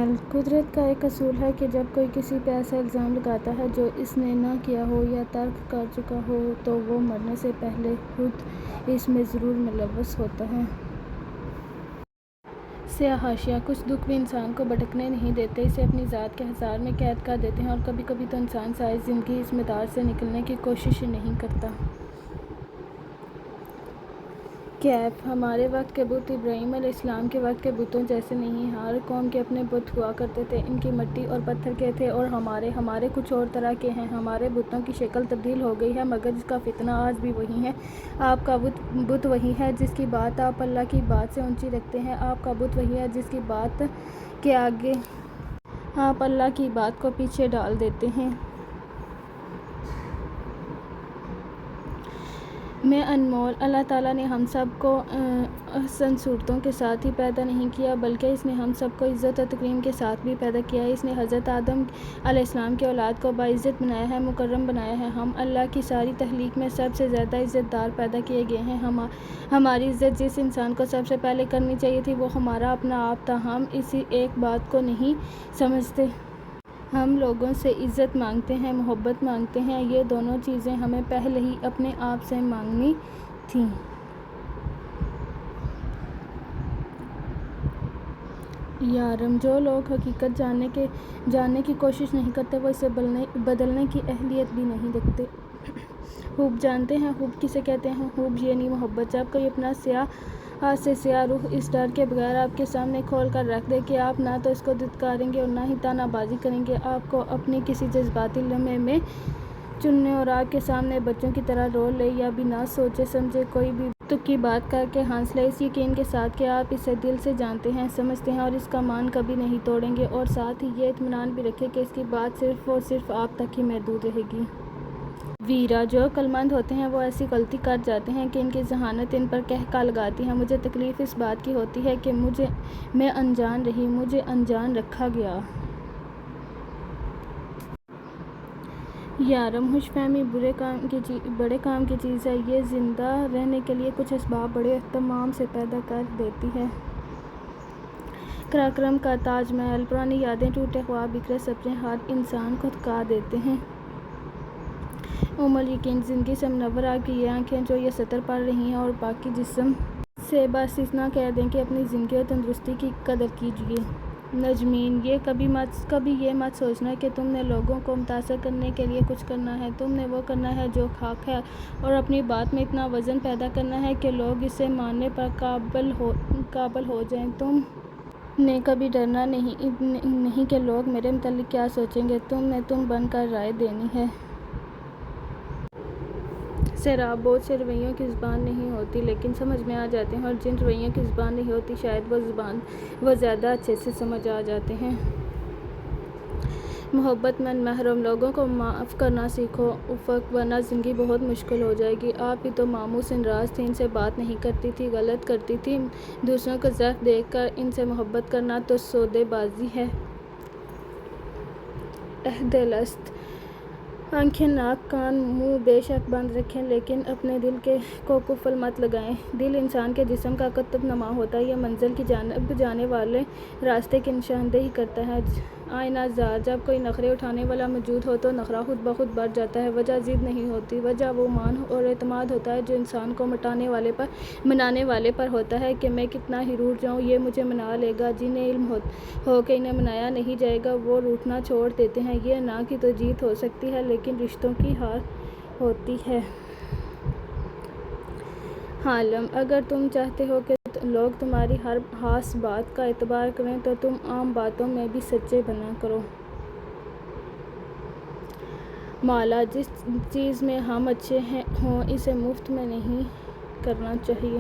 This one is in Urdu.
حل۔ قدرت کا ایک اصول ہے کہ جب کوئی کسی پہ ایسا الزام لگاتا ہے جو اس نے نہ کیا ہو یا ترک کر چکا ہو تو وہ مرنے سے پہلے خود اس میں ضرور ملوث ہوتا ہے۔ سیاہ حاشیہ: کچھ دکھ بھی انسان کو بھٹکنے نہیں دیتے، اسے اپنی ذات کے حصار میں قید کر دیتے ہیں، اور کبھی کبھی تو انسان ساری زندگی اس مدار سے نکلنے کی کوشش ہی نہیں کرتا۔ کیف: ہمارے وقت کے بت ابراہیم علیہ السلام کے وقت کے بتوں جیسے نہیں۔ ہر قوم کے اپنے بت ہوا کرتے تھے، ان کی مٹی اور پتھر کے تھے، اور ہمارے کچھ اور طرح کے ہیں۔ ہمارے بتوں کی شکل تبدیل ہو گئی ہے مگر اس کا فتنہ آج بھی وہی ہے۔ آپ کا بت وہی ہے جس کی بات آپ اللہ کی بات سے اونچی رکھتے ہیں، آپ کا بت وہی ہے جس کی بات کے آگے آپ اللہ کی بات کو پیچھے ڈال دیتے ہیں۔ میں انمول: اللہ تعالیٰ نے ہم سب کو احسن صورتوں کے ساتھ ہی پیدا نہیں کیا بلکہ اس نے ہم سب کو عزت و تکریم کے ساتھ بھی پیدا کیا ہے۔ اس نے حضرت آدم علیہ السلام کی اولاد کو باعزت بنایا ہے، مکرم بنایا ہے۔ ہم اللہ کی ساری تخلیق میں سب سے زیادہ عزت دار پیدا کیے گئے ہیں۔ ہماری عزت جس انسان کو سب سے پہلے کرنی چاہیے تھی وہ ہمارا اپنا آپ تھا۔ ہم اسی ایک بات کو نہیں سمجھتے۔ ہم لوگوں سے عزت مانگتے ہیں، محبت مانگتے ہیں، یہ دونوں چیزیں ہمیں پہلے ہی اپنے آپ سے مانگنی تھیں۔ یارم: جو لوگ حقیقت جاننے کی کوشش نہیں کرتے وہ اسے بدلنے کی اہلیت بھی نہیں رکھتے۔ حب: جانتے ہیں حب کسے کہتے ہیں؟ حب یعنی محبت۔ جب کوئی اپنا سیاہ سے سیاہ رخ اس ڈر کے بغیر آپ کے سامنے کھول کر رکھ دے کہ آپ نہ تو اس کو دھتکاریں گے اور نہ ہی طعنہ بازی کریں گے، آپ کو اپنی کسی جذباتی لمحے میں چننے اور آپ کے سامنے بچوں کی طرح رو لے یا بنا سوچے سمجھے کوئی بھی بے تک کی بات کر کے ہنس لے، اس یقین کے ساتھ کہ آپ اسے دل سے جانتے ہیں، سمجھتے ہیں اور اس کا مان کبھی نہیں توڑیں گے، اور ساتھ ہی یہ اطمینان بھی رکھیں کہ اس کی بات صرف اور صرف آپ تک ہی محدود رہے گی۔ ویرا: جو عقلمند ہوتے ہیں وہ ایسی غلطی کر جاتے ہیں کہ ان کی ذہانت ان پر قہقہ لگاتی ہے۔ مجھے تکلیف اس بات کی ہوتی ہے کہ میں انجان رہی، مجھے انجان رکھا گیا۔ یارم: خوش فہمی بڑے کام کی چیز ہے، یہ زندہ رہنے کے لیے کچھ اسباب بڑے اہتمام سے پیدا کر دیتی ہے۔ قراقرم کا تاج محل: پرانی یادیں، ٹوٹے خواب، بکھرے سپنے ہر انسان کو تھکا دیتے ہیں۔ ام الیقین: زندگی سے منور آپ کی یہ آنکھیں جو یہ سطر پڑھ رہی ہیں اور باقی جسم سے بس اتنا کہہ دیں کہ اپنی زندگی اور تندرستی کی قدر کیجیے۔ نجمین: کبھی یہ مت سوچنا کہ تم نے لوگوں کو متاثر کرنے کے لیے کچھ کرنا ہے، تم نے وہ کرنا ہے جو حق ہے، اور اپنی بات میں اتنا وزن پیدا کرنا ہے کہ لوگ اسے ماننے پر قابل ہو جائیں۔ تم نے کبھی ڈرنا نہیں کہ لوگ میرے متعلق کیا سوچیں گے، تم نے تم بن کر رائے دینی ہے۔ سیراب: بہت سے رویوں کی زبان نہیں ہوتی لیکن سمجھ میں آ جاتے ہیں، اور جن رویوں کی زبان نہیں ہوتی شاید وہ زیادہ اچھے سے سمجھ آ جاتے ہیں۔ محبت مند محروم: لوگوں کو معاف کرنا سیکھو افق، ورنہ زندگی بہت مشکل ہو جائے گی۔ آپ ہی تو ماموس انراز تھیں، ان سے بات نہیں کرتی تھیں، غلط کرتی تھیں، دوسروں کو ضعف دیکھ کر ان سے محبت کرنا تو سودے بازی ہے۔ عہد الست: آنکھیں، ناک، کان، منہ بے شک بند رکھیں لیکن اپنے دل کو قفل مت لگائیں۔ دل انسان کے جسم کا قطب نما ہوتا ہے، یہ منزل کی جانب جانے والے راستے کی نشاندہی کرتا ہے۔ آئینہ زار: جب کوئی نخرے اٹھانے والا موجود ہو تو نخرہ خود بخود بڑھ جاتا ہے، وجہ ضد نہیں ہوتی، وجہ وہ مان اور اعتماد ہوتا ہے جو انسان کو منانے والے پر ہوتا ہے کہ میں کتنا ہی روٹھ جاؤں یہ مجھے منا لے گا۔ جنہیں علم ہو کہ انہیں منایا نہیں جائے گا وہ روٹھنا چھوڑ دیتے ہیں۔ یہ نہ کی تو جیت ہو سکتی ہے لیکن رشتوں کی ہار ہوتی ہے۔ حالم: اگر تم چاہتے ہو کہ لوگ تمہاری ہر خاص بات کا اعتبار کریں تو تم عام باتوں میں بھی سچے بنا کرو۔ مالا: جس چیز میں ہم اچھے ہوں اسے مفت میں نہیں کرنا چاہیے۔